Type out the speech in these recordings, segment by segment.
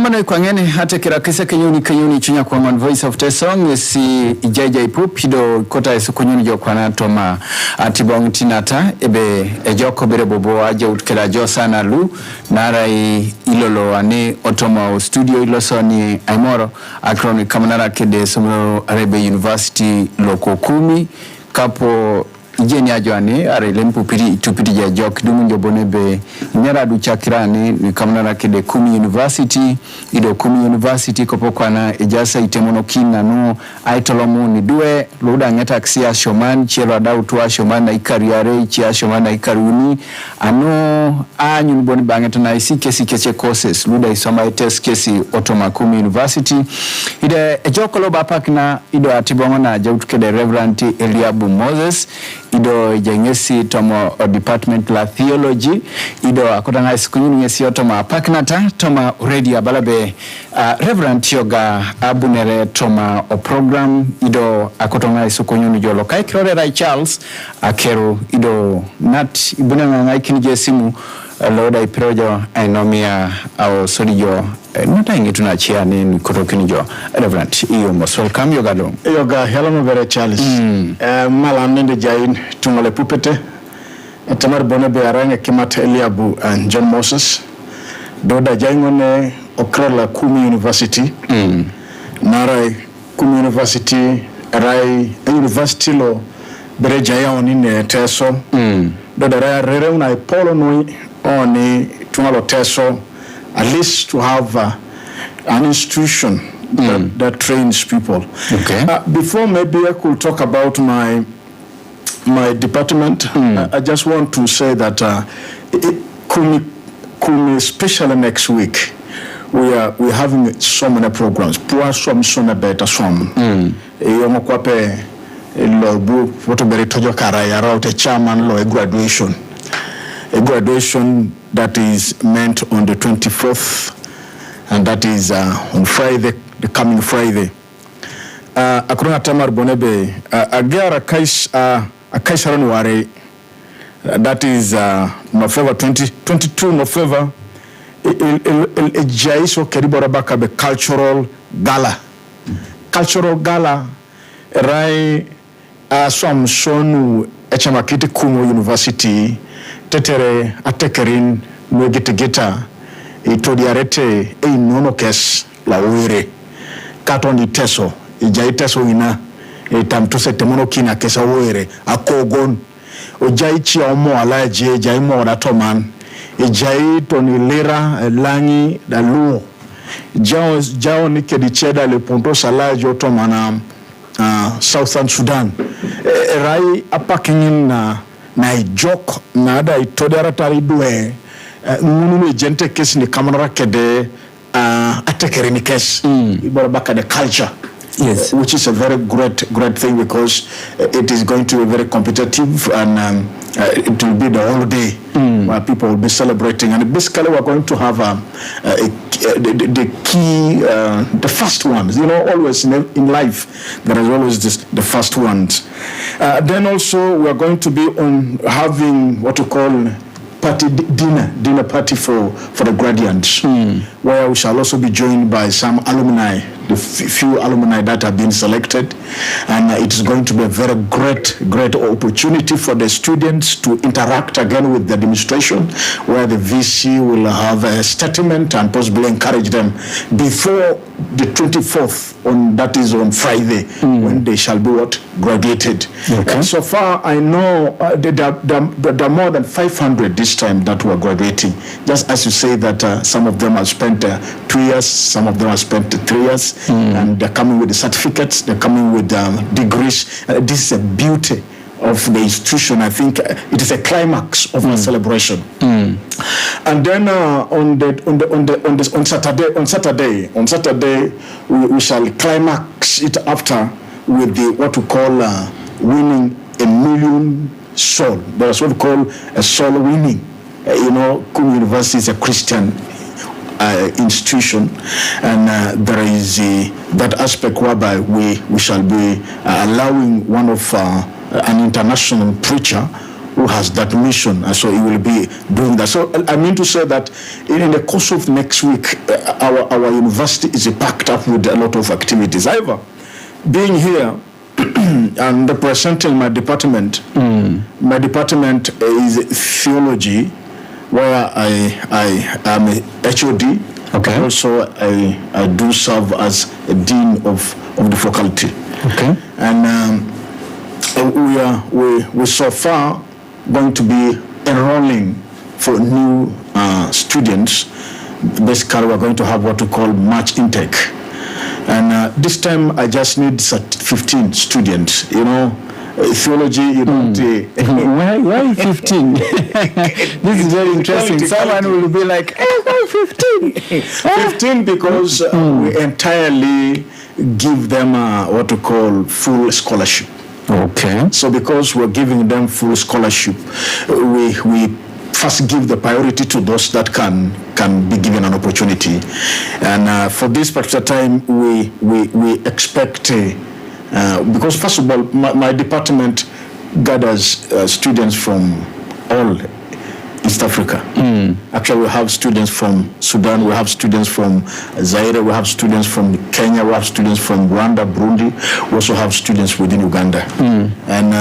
Namana kwangene hata kirakisa kenyuni chunya kwa man Voice of the Song si ijaija ipup hido kota yesu kunyuni jo kwa natoma atibong tinata ebe ejoko bere bobo aja utkela jo sana lu nara ilolo ane otoma studio iloso ni aimoro akroni kamanara kede Sumero Arebe University loko Kumi kapo Ijeni ajoani are lempu tupiti ja jok dumunjo bonebe nyara du chakirani ni kamnara kede Kumi University ido Kumi University kopo kwana ijasa itemono kina no aitolomu ni duwe luda ngeta ksia shoman chelo adau tuwa shoman na ikariare chia shoman na ikaruni ano anyu boni bangeta na isi kesi courses luda isoma ites kesi otoma Kumi University ide ejokolo bapakna ido atibongo na jautu kede Reverend Eliabu Moses ido jengesi tomo department la theology ido akotanga sikunyuni ngesi otoma paknata toma ready abalabe Reverend Yoga abunere toma o program ido akotanga sikunyuni jolo kai krore Rai Charles akero ido nat ibunanga ngaikini jesimu loda iprojo ainomia au sodijo nota inge tunachia ni kutokini jo Reverend iyo most welcome Yoga hello very Charles malamende jain tungole pupete tamar bonebe aranga kimata Eliabu and John Moses doda jaingone okrela Kumi University narai Kumi University rai university lo bereja yao nine teso doda rai rere una polo noi oni tungalo teso at least to have an institution that trains people. Okay. Before maybe I could talk about my department, I just want to say that Kumi, especially next week, we're having so many programs. Poor some, so better some. Yomokwape lobu photoberi tojo karaya route chairman lo graduation. A graduation that is meant on the 24th, and that is on Friday, the coming Friday. Akuruna tamar bonebe agara kaisharon ware, that is November 22 November. El jaiso keribora baka be cultural gala. Cultural gala rai som sonu echamakiti Kumi University tetere atekerin geta itodiarete nono kes la uire katoni teso ijai teso ina tamtose temono kina kesa uire akogon ojai chi omo alaje jai mo na toman ijai toni lera langi da luo jao ni kedicheda le ponto salaje otomana Southern Sudan rai apakingin na ijok na ada itodera tari duwe ngunu gente kesi ni kamanara kede atekere ni kesi ibora baka the culture. Yes, which is a very great thing because it is going to be very competitive and it will be the whole day where people will be celebrating, and basically we're going to have the key, the first ones. You know, always in life there is always the first ones. Then also we are going to be on having what we call dinner party for the graduates, where we shall also be joined by some alumni, the few alumni that have been selected, and it is going to be a very great opportunity for the students to interact again with the administration, where the VC will have a statement and possibly encourage them before the 24th, that is on Friday, when they shall be graduated. Okay. So far, I know there are more than 500 this time that were graduating. Just as you say that some of them have spent 2 years, some of them have spent 3 years, and they're coming with the certificates, they're coming with degrees. This is a beauty of the institution. I think it is a climax of our celebration. And then on Saturday we shall climax it after with the what we call winning a million soul. That's what we call a soul winning. You know, Kumi University is a Christian institution, and there is that aspect whereby we shall be allowing one of an international preacher who has that mission, and so he will be doing that. So I mean to say that in the course of next week, our university is packed up with a lot of activities. However, being here and representing my department, my department is theology, where I am a HOD. Okay. Also, I do serve as a dean of the faculty. Okay. And we so far going to be enrolling for new students. Basically, we're going to have what we call March intake. And this time, I just need 15 students. You know, theology, you don't... Why 15? This is very interesting. Someone will be like, why 15? 15 because we entirely give them what we call full scholarship. Okay. So because we're giving them full scholarship, we first give the priority to those that can be given an opportunity. And for this particular time, we expect, because first of all, my department gathers students from all East Africa. Actually, we have students from Sudan, we have students from Zaire, we have students from Kenya, we have students from Rwanda, Burundi. We also have students within Uganda. And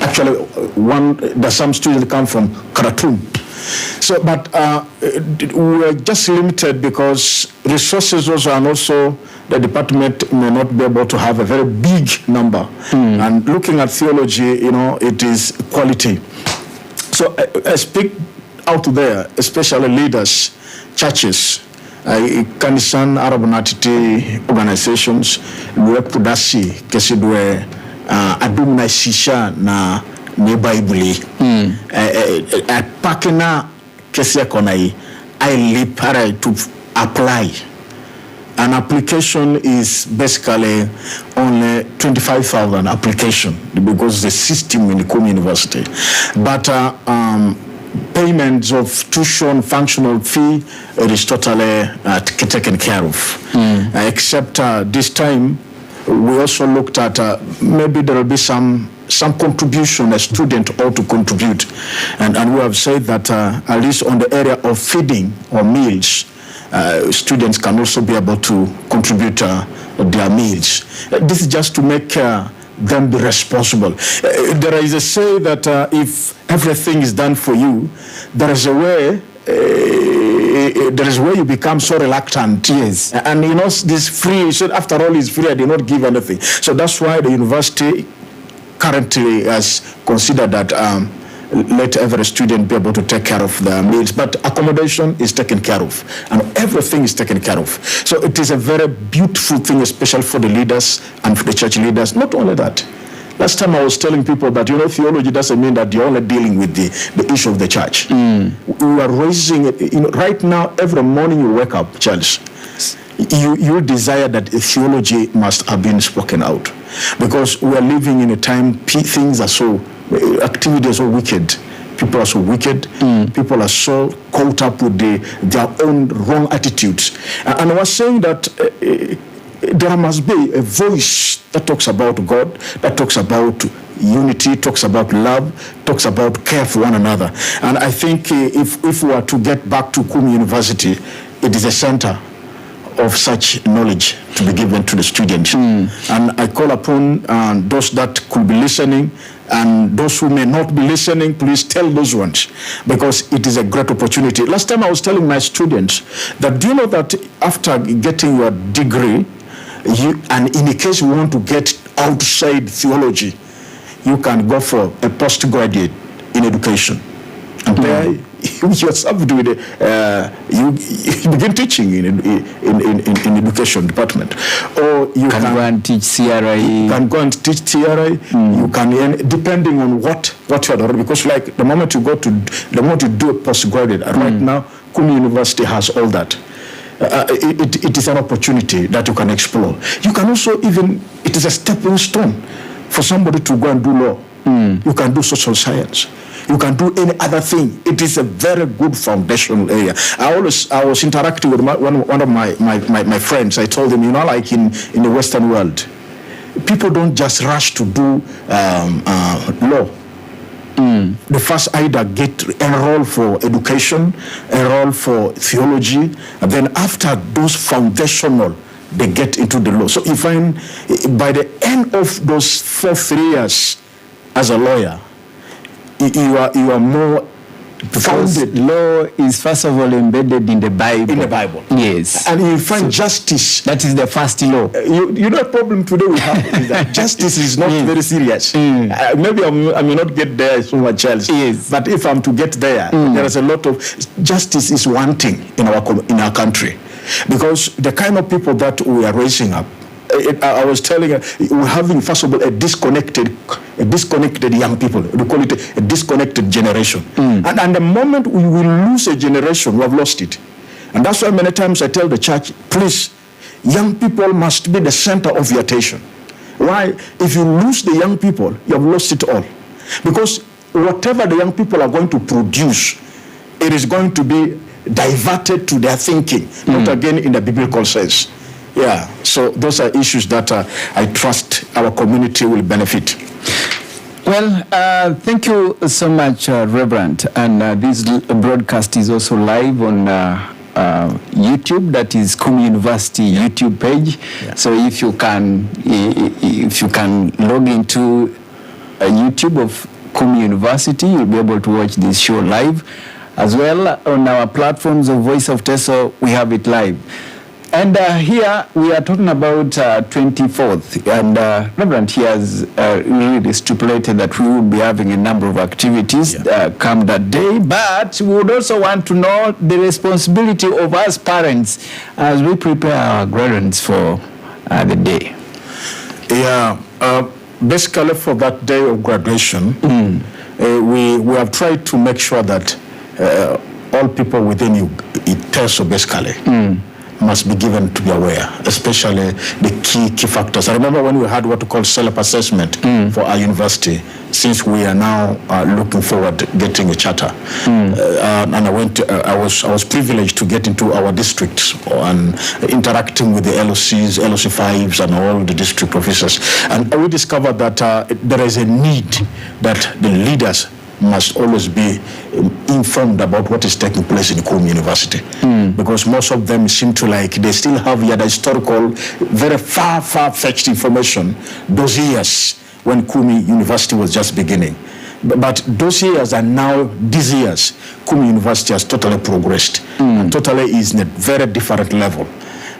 actually, there's some students that come from Khartoum. So, but we're just limited because resources also, and also the department may not be able to have a very big number. And looking at theology, you know, it is quality. So I speak out there, especially leaders, churches, Kanisan, Arab Natiti organizations, Lue Pudasi, Kesidwe, Adum na Shisha na Bible. Pakena Kesia Konai, I lipara to apply. An application is basically only 25,000 application because the system in the Kumi University. But payments of tuition, functional fee, it is totally taken care of. Except this time, we also looked at maybe there will be some contribution a student ought to contribute. And we have said that at least on the area of feeding or meals, students can also be able to contribute their meals. This is just to make them be responsible. There is a say that if everything is done for you, there is a way you become so reluctant. Yes. And you know, this free, so after all it's free, I did not give anything. So that's why the university currently has considered that let every student be able to take care of their meals, but accommodation is taken care of, and everything is taken care of. So it is a very beautiful thing, especially for the leaders and for the church leaders. Not only that, last time I was telling people that, you know, theology doesn't mean that you're only dealing with the issue of the church. We are raising it, you know, right now, every morning you wake up, Charles, you desire that theology must have been spoken out, because we are living in a time things are so, activity is so wicked. People are so wicked. People are so caught up with their own wrong attitudes. And I was saying that there must be a voice that talks about God, that talks about unity, talks about love, talks about care for one another. And I think if we are to get back to Kumi University, it is a center of such knowledge to be given to the students. And I call upon those that could be listening, and those who may not be listening, please tell those ones, because it is a great opportunity. Last time I was telling my students that, do you know that after getting your degree, and in case you want to get outside theology, you can go for a postgraduate in education. And there you yourself do it, you begin teaching in education department, or you can go and teach CRI. You can go and teach CRI. You can, depending on what you are doing, because like the moment you do a postgraduate, right now Kumi University has all that. It is an opportunity that you can explore. You can also it is a stepping stone for somebody to go and do law. You can do social science. You can do any other thing. It is a very good foundational area. I was interacting with one of my friends. I told him, you know, like in the Western world, people don't just rush to do law. They first either enroll for education, enroll for theology, and then after those foundational, they get into the law. So you find by the end of those 3 years as a lawyer, you are more founded. Law is first of all embedded in the Bible. In the Bible. Yes. And you find justice. That is the first law. You know, a problem today we have is that justice is not very serious. Maybe I may not get there so much else. Yes. But if I'm to get there, there is a lot of justice is wanting in our country, because the kind of people that we are raising up. I was telling her, we're having, first of all, a disconnected young people. We call it a disconnected generation. And the moment we will lose a generation, we have lost it. And that's why many times I tell the church, please, young people must be the center of your attention. Why? If you lose the young people, you have lost it all. Because whatever the young people are going to produce, it is going to be diverted to their thinking, not again in the biblical sense. Yeah, so those are issues that I trust our community will benefit. Well, thank you so much, Reverend. And this broadcast is also live on YouTube. That is Kumi University YouTube page. Yeah. So if you can log into YouTube of Kumi University, you'll be able to watch this show live. As well, on our platforms of Voice of Teso, we have it live. And here we are talking about 24th, and Reverend, he has really stipulated that we will be having a number of activities come that day, but we would also want to know the responsibility of us parents as we prepare our graduates for the day. Yeah, basically for that day of graduation, we have tried to make sure that all people within Teso basically must be given to be aware, especially the key factors. I remember when we had what we call self-assessment for our university, since we are now looking forward to getting a charter. And I was privileged to get into our districts and interacting with the LOCs, LOC5s, and all the district officers. And we discovered that there is a need that the leaders must always be informed about what is taking place in Kumi University, because most of them seem to they still have the historical, very far-fetched information those years when Kumi University was just beginning. But those years are now, these years, Kumi University has totally progressed and totally is in a very different level.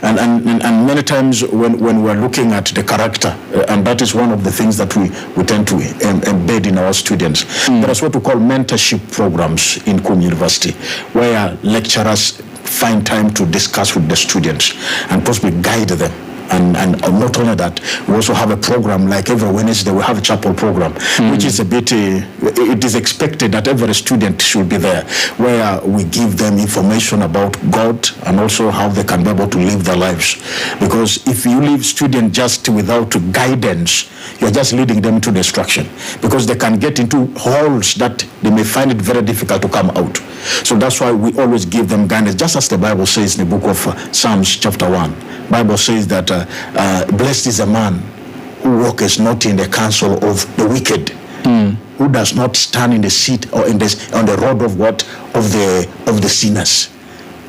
And many times when we're looking at the character, and that is one of the things that we tend to embed in our students. There is what we call mentorship programs in Kumi University, where lecturers find time to discuss with the students and possibly guide them. And not only that, we also have a program like every Wednesday we have a chapel program, which is a bit, it is expected that every student should be there, where we give them information about God and also how they can be able to live their lives. Because if you leave students just without guidance, you're just leading them to destruction, because they can get into holes that they may find it very difficult to come out. So that's why we always give them guidance, just as the Bible says in the book of Psalms chapter 1. Bible says that blessed is a man who walketh not in the counsel of the wicked, who does not stand in the seat or on the road of the sinners,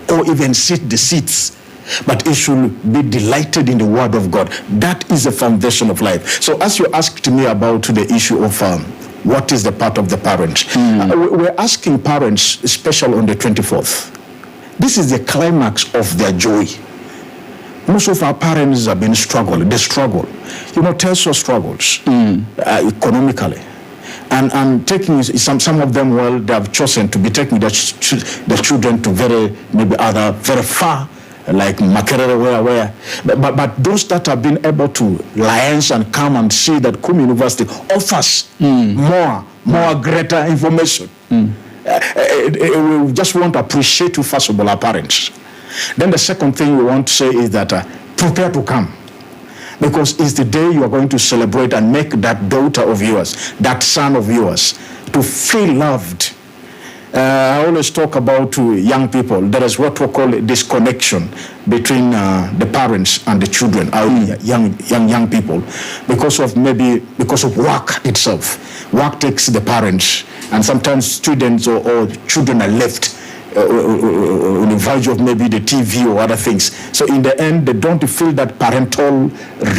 or even sit the seats, but he should be delighted in the word of God. That is the foundation of life. So as you asked me about the issue of what is the part of the parents, we're asking parents, especially on the 24th. This is the climax of their joy. Most of our parents have been struggling. They struggle. Teso struggles economically. And taking some of them, well, they have chosen to be taking the children to very far, like Makerere, where. But those that have been able to liaise and come and see that Kumi University offers more greater information. We just want to appreciate you, first of all, our parents. Then the second thing we want to say is that prepare to come, because it's the day you are going to celebrate and make that daughter of yours, that son of yours, to feel loved. I always talk about young people. There is what we call this connection between the parents and the children, our young people, because of work itself. Work takes the parents And sometimes students or children are left on the verge of maybe the TV or other things. So in the end, they don't feel that parental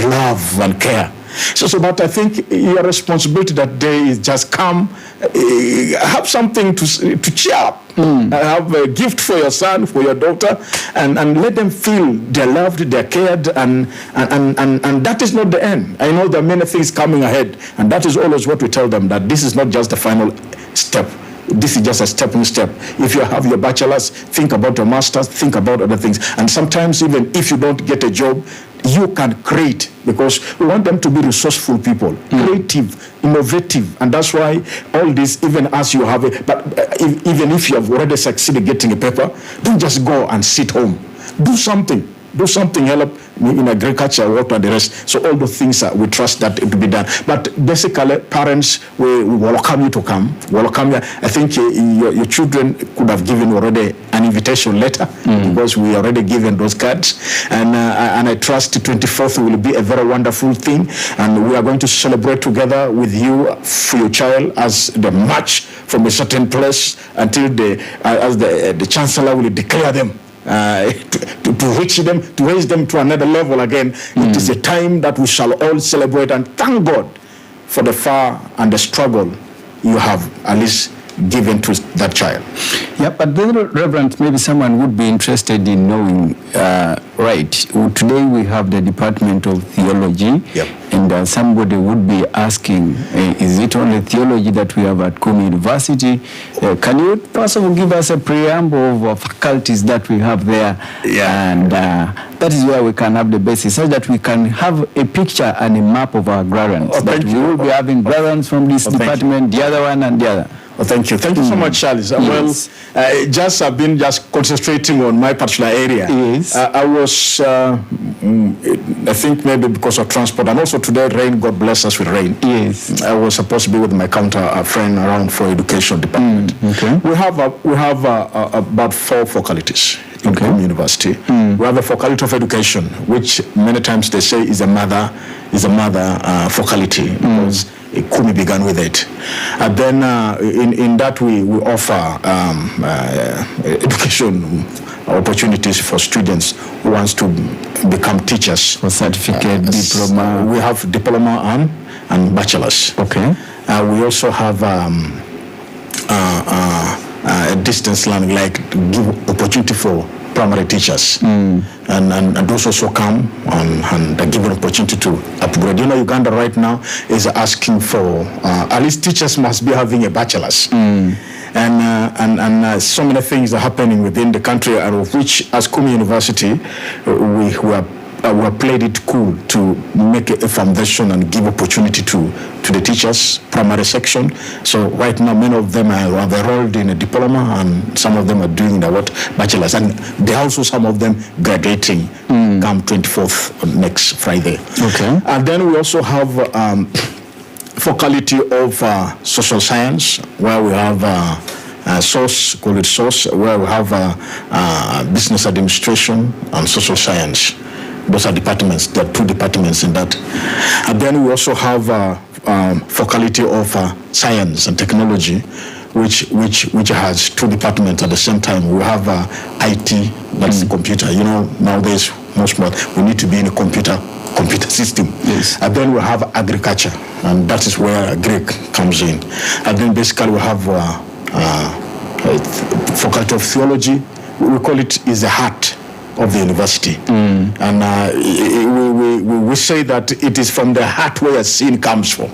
love and care. So but I think your responsibility that day is just come, have something to cheer up. Have a gift for your son, for your daughter, and let them feel they're loved, they're cared, and that is not the end. I know there are many things coming ahead, and that is always what we tell them, that this is not just the final step. This is just a stepping step. If you have your bachelor's, think about your master's, think about other things. And sometimes even if you don't get a job, you can create, because we want them to be resourceful people, creative, innovative. And that's why all this, even as you have it, but even if you have already succeeded getting a paper, don't just go and sit home. Do something. Do something, help in agriculture, work and the rest. So all the things we trust that it will be done. But basically, parents, we welcome you to come. Welcome you. I think your children could have given already an invitation letter, because we already given those cards. And I trust the 24th will be a very wonderful thing. And we are going to celebrate together with you for your child as the march from a certain place until the chancellor will declare them. To reach them, to raise them to another level again. It is a time that we shall all celebrate and thank God for the far and the struggle you have at least given to that child. Yeah, but then, Reverend, maybe someone would be interested in knowing, right, today we have the Department of Theology, and somebody would be asking, is it only theology that we have at Kumi University? Can you possibly give us a preamble of faculties that we have there? And that is where we can have the basis, so that we can have a picture and a map of our graduates. That we will be having graduates from this department, the other one and the other. Oh, thank you. Thank you so much, Charles. Yes. Well, I've been concentrating on my particular area. Yes. I was, I think maybe because of transport, and also today rain, God bless us with rain. Yes. I was supposed to be with my friend around for education department. Okay. We have about 4 faculties in Kumi University. We have a faculty of education, which many times they say is a mother faculty, because Kumi began with it. And then in that we offer education opportunities for students who wants to become teachers. For certificate, diploma. We have diploma and bachelor's. Okay. We also have a distance learning, like give opportunity for primary teachers, and those also come and are given opportunity to upgrade. You know, Uganda right now is asking for at least teachers must be having a bachelor's, and so many things are happening within the country, and of which, as Kumi University, we have played it cool to make a foundation and give opportunity to the teachers, primary section. So right now, many of them are enrolled in a diploma, and some of them are doing the bachelor's, and there are also some of them graduating come 24th next Friday. Okay. And then we also have faculty of social science, where we have call it SOS, where we have business administration and social science. Those are departments. There are 2 departments in that. And then we also have faculty of science and technology, which has 2 departments at the same time. We have IT, that's the computer. You know, nowadays we need to be in a computer system. Yes. And then we have agriculture, and that is where Greek comes in. And then basically we have faculty of theology. We call it is the heart of the university, and we say that it is from the heart where sin comes from,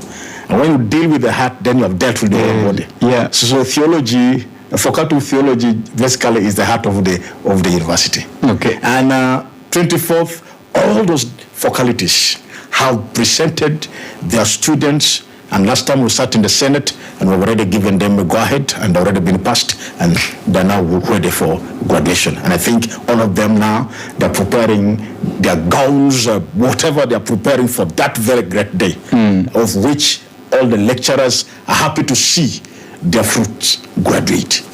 and when you deal with the heart, then you have dealt with the whole body. Yeah. So theology, faculty of theology, basically is the heart of the university. Okay. And 24th, all those faculties have presented their students. And last time we sat in the Senate, and we've already given them a go-ahead, and already been passed, and they're now ready for graduation. And I think all of them now, they're preparing their gowns, whatever they're preparing for that very great day, of which all the lecturers are happy to see their fruits graduate.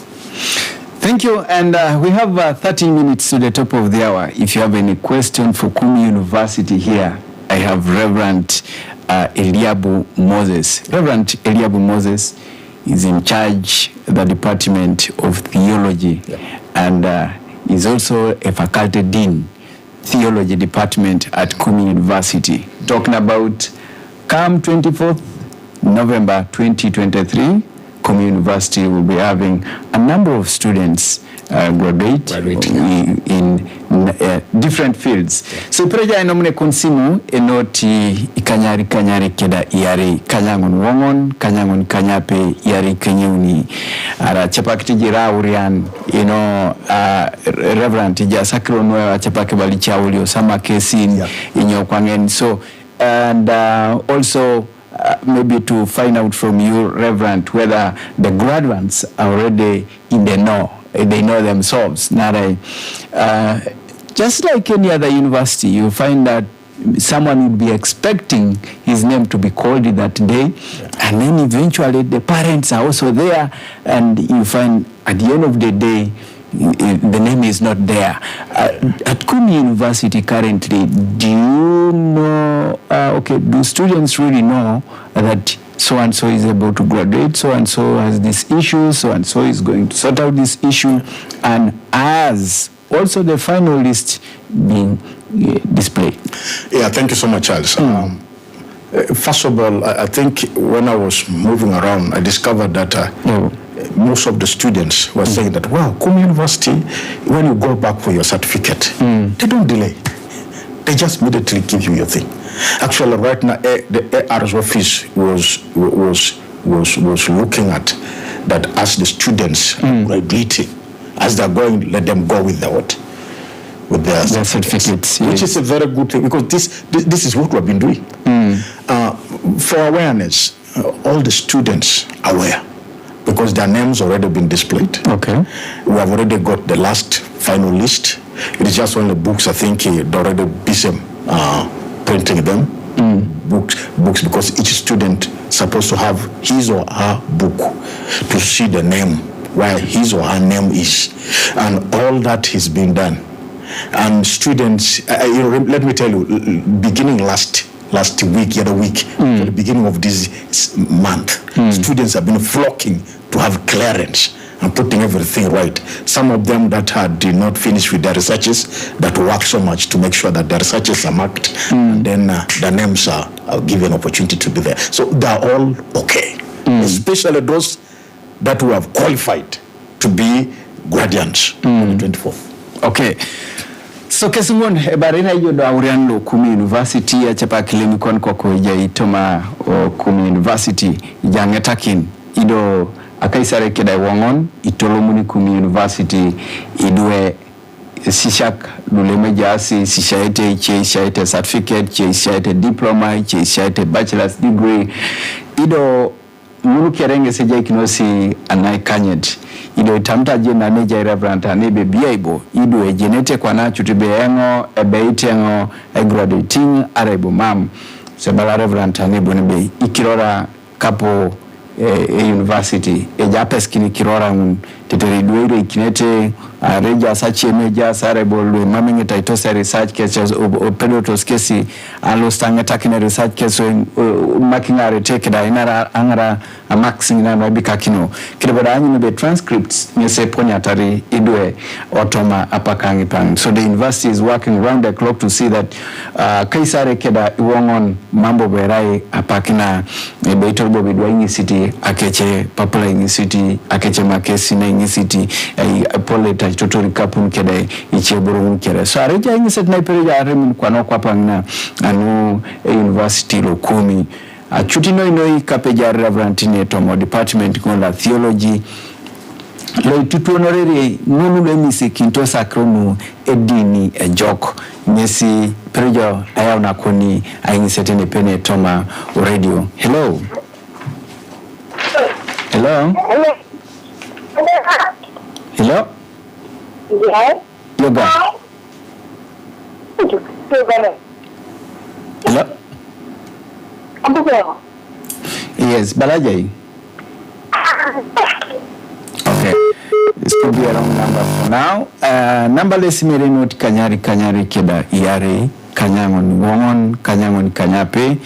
Thank you, and we have 13 minutes to the top of the hour. If you have any question for Kumi University here, I have Reverend Eliabu Moses. Reverend Eliabu Moses, is in charge of the Department of Theology, and is also a faculty dean, Theology Department at Kumi University. Talking about come 24th November 2023, Kumi University will be having a number of students graduating in different fields. So preja inomune konsimu enoti ikanyari keda iari kanyangon wongon kanyangon kanyape iari kenyuni ara chapakiti jira urian Reverend ija sakiro noe chapake balicha ulio sama kesin inyo kwangen. So and also maybe to find out from you, Reverend, whether the graduates are already in the know. They know themselves. Not just like any other university, you find that someone would be expecting his name to be called that day, and then eventually the parents are also there, and you find at the end of the day, the name is not there. At Kumi University currently, do you know, do students really know that so-and-so is able to graduate, so-and-so has this issue, so-and-so is going to sort out this issue, and as also the final list being displayed? Yeah, thank you so much, Charles. First of all, I think when I was moving around, I discovered that most of the students were saying that, wow, Kumi University, when you go back for your certificate, they don't delay. They just immediately give you your thing. Actually, right now, the AR's office was looking at that as the students are graduating, as they're going, let them go with their what? With their certificates, which is a very good thing, because this is what we've been doing. For awareness, all the students are aware, because their names already been displayed. Okay. We have already got the last final list. It is just only books, I think, they're already busy printing them. Books, because each student is supposed to have his or her book to see the name, where his or her name is. And all that is being done. And students, let me tell you, beginning last week, the other week, for the beginning of this month, students have been flocking to have clearance and putting everything right. Some of them that did not finish with their researches, that work so much to make sure that their researches are marked, and then the names are given opportunity to be there. So they're all okay, especially those that who have qualified to be guardians on the 24th. Okay. So kesungon barina hiyo do aurianlo Kumi University ya chapa kilimi kwa itoma Kumi University jangetakin ido akaisare keda wongon itolomuni Kumi University idwe sishak duleme jasi sishaite cheishaite certificate cheishaite diploma cheishaite bachelor's degree ido mulu kerenge seja kinosi anai kanyet ido itamta jena neja Reverend anebe biaibo ido ejenete kwa nachu tibeyengo ebeitengo graduating arebo mam sebala Reverend anebo nebe ikirora kapo university ejapeskini kirora teteridwere ikinete reja sachi meja sarebo lwe mamenge taitose research cases pedotos kesi alostanga takine research case makinga retake da inara angara maxing na mabika kino kireboda anyi be transcripts nyese ponya tari idwe otoma apakangi pan. So the university is working round the clock to see that kaisare keda iwongon mambo berai apakina beitolbo bidwa ingi city akeche papula ingi city akeche makesi na ingi city pole totori kapun kede icheburu kede. So areja ingi set na pereja aremun kwa no kwa pangna anu university lo Kumi achutino inoi kapeja Reverend Tomo department konda theology lo tutuonorere nunu le misi kinto sakronu edini ejok nyesi pereja ayana koni aingi setene pene Toma radio. Hello. Hello. Hello. Yes. Yoga. Hello. Yes, Balajay. Okay. This could be a wrong number for now. Number less mere note kanyari keda iare kanyangon wongon kanyangon kanyape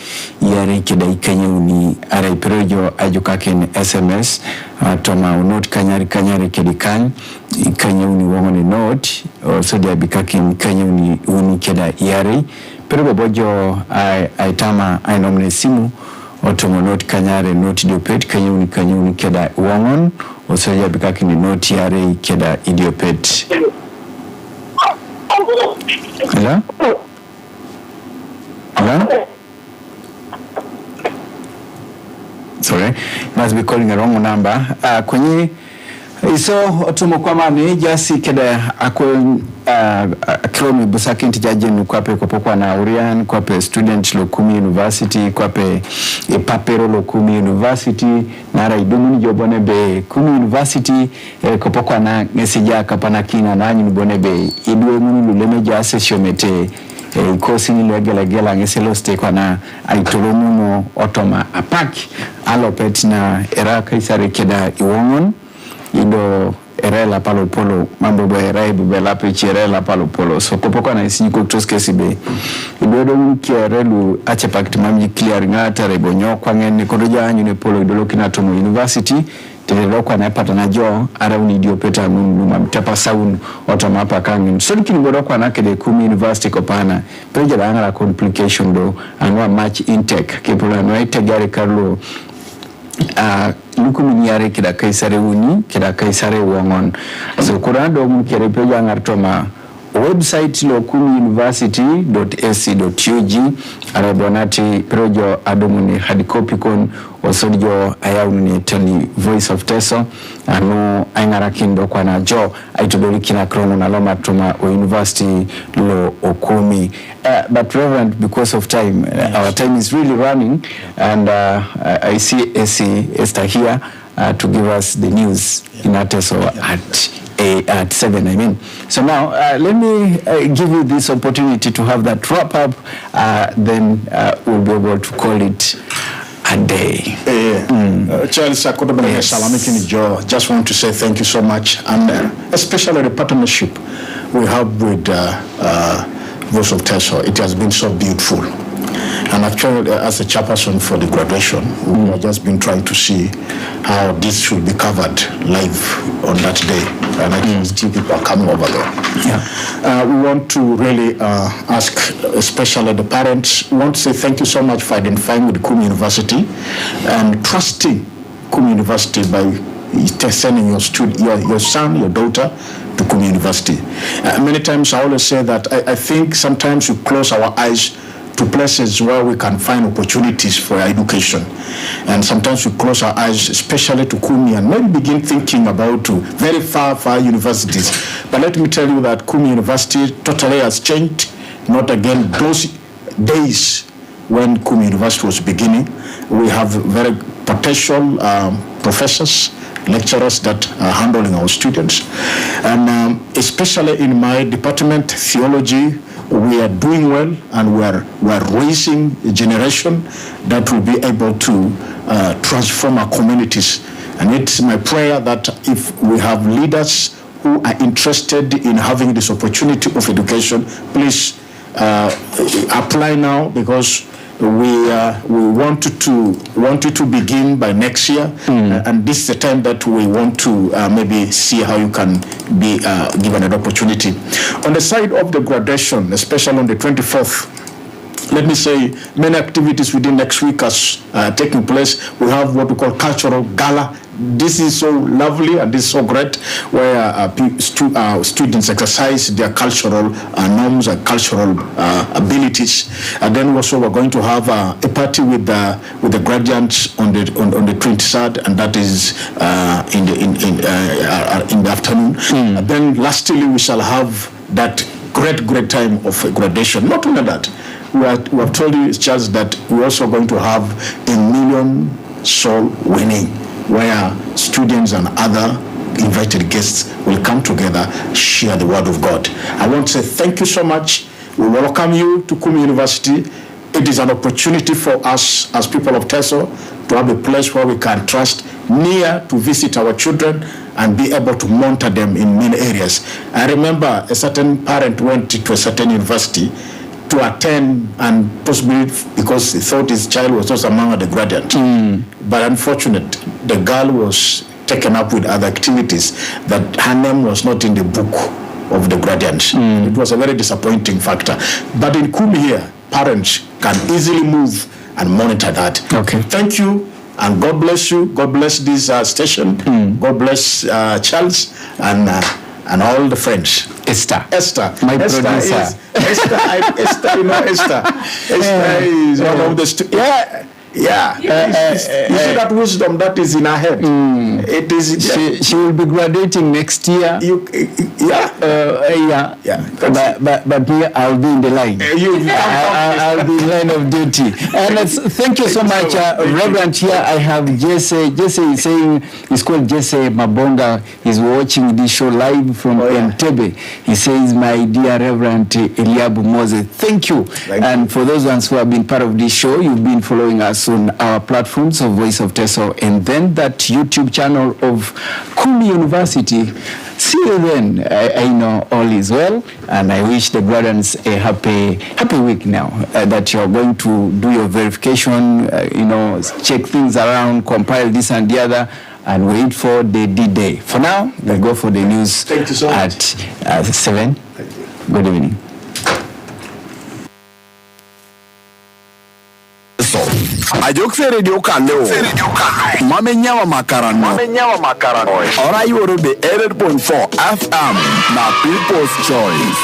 yare kida kanyuni ara projo ajukaken SMS toma not kanyari kedikan kanyuni wongon note so dia bikakin kanyuni uni kida yare pero bojo aitama ainomne simu otomo not kanyare not diopet kanyuni kida wongon so dia bikakin note yare kida idiopet. Hello? Hello? Sorry, must be calling a wrong number. Kwenye iso otumo kwa mani jasi keda akromi busaki ntijaje nukwape kopokwa na Urian, kwape student lo Kumi University, kwape papero lo Kumi University, nara idumuni jobone be Kumi University, kopokwa na ngesija kapana kina na anyi nubone be idue muni luleme jase shomete kosi ni legela ngeselo steko na aitolomuno otoma apaki alopet na era kaisare keda iwongon ido erela palo polo mambo be raibu be lape chirela palo polo so kopoko na isi ko toske sibe ido mukierelu ache pakti mamji clear ngata rebonyo kwa ngene kodoja anyu ne polo idolo kinatomo university tele kwa na pata na jo ara uni dio peta mundu mamtapa saun otoma hapa kangi so dikini bodo kwa na kede Kumi University kopana peja la ngala complication do anwa match intake kepula no itegare karlo lukumi yare kida kaisare uni kida kaisare wongon so kurando mkere peja ngartoma website lo kumiuniversity.ac.ug arabonati projo adomuni hadikopikon osodjo ayauni tani Voice of Teso anu aingarakindo kwa na jo aitodoli kina krono na loma tuma o university lo okumi but Reverend, because of time our time is really running and I see Esther here to give us the news in Ateso at 7 I mean. So now let me give you this opportunity to have that wrap up then we'll be able to call it a day. Charles Salamikini, just want to say thank you so much and especially the partnership we have with Voice of Teso. It has been so beautiful. And actually, as a chairperson for the graduation, we have just been trying to see how this should be covered live on that day. And I can see people are coming over there. Yeah. We want to really ask, especially the parents, we want to say thank you so much for identifying with Kumi University and trusting Kumi University by sending your son, your daughter to Kumi University. Many times I always say that I think sometimes we close our eyes to places where we can find opportunities for education. And sometimes we close our eyes, especially to Kumi, and maybe begin thinking about very far universities. But let me tell you that Kumi University totally has changed. Not again those days when Kumi University was beginning. We have very potential professors, lecturers that are handling our students. And especially in my department, theology, we are doing well and we are raising a generation that will be able to transform our communities. And it's my prayer that if we have leaders who are interested in having this opportunity of education, please apply now, because we want it to begin by next year, and this is the time that we want to maybe see how you can be given an opportunity. On the side of the graduation, especially on the 24th, let me say many activities within next week are taking place. We have what we call cultural gala. This is so lovely and this is so great, where students exercise their cultural norms and cultural abilities. And then also we're going to have a party with the graduates on the 23rd, and that is in the afternoon. And then lastly we shall have that great time of graduation. Not only that, we have told you, Charles, that we're also going to have a million soul winning, where students and other invited guests will come together, share the word of God. I want to say thank you so much. We welcome you to Kumi University. It is an opportunity for us as people of Teso to have a place where we can trust, near to visit our children and be able to monitor them in many areas. I remember a certain parent went to a certain university to attend, and possibly because he thought his child was also among the graduates. But unfortunately, the girl was taken up with other activities that her name was not in the book of the graduates. It was a very disappointing factor. But in Kumi here, parents can easily move and monitor that. Okay. Thank you, and God bless you. God bless this station. God bless Charles and all the friends. Esther, My producer. Esther, you know Esther. Esther is one of the Yeah. You see that wisdom that is in her head. It is. She will be graduating next year. But me, I'll be in the line. I'll be in line of duty. And thank you so much, Reverend. Here I have Jesse. Jesse is saying, he's called Jesse Mabonga. He's watching this show live from Entebbe. He says, my dear Reverend Eliabu Mose, thank you. And for those ones who have been part of this show, you've been following us on our platforms of Voice of Teso, and then that YouTube channel of Kumi University. See you then. I know all is well, and I wish the graduates a happy week now, that you're going to do your verification, check things around, compile this and the other, and wait for the D-Day. For now, we'll go for the news at 7. Good evening. Ajokse radio kaleo Mamenyawa makarano Ora yoro de 8.4 FM na People's Choice.